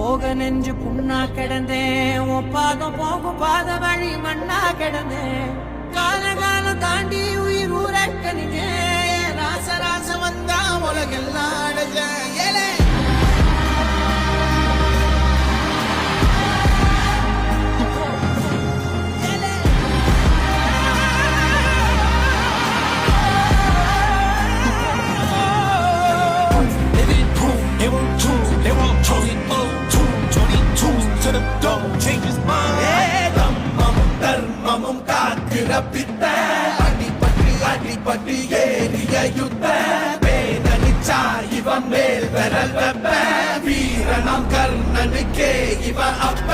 போக நெஞ்சு புண்ணா கிடந்தேன், ஒப்பாதம் போகும் பாத வழி மண்ணா கிடந்தேன். காலம் தாண்டி உயிர் ஊரக்கணிஞ்சேன், ராச ராச வந்தா உலகெல்லாம் அடைஞ்சேன். ஏலே அடிபட்டு ஏறிய யுத்த வேதனிச்சா இவன் மேல் விரல் வெப்ப வீரனாம் கர்ணனுக்கே இவன் அப்ப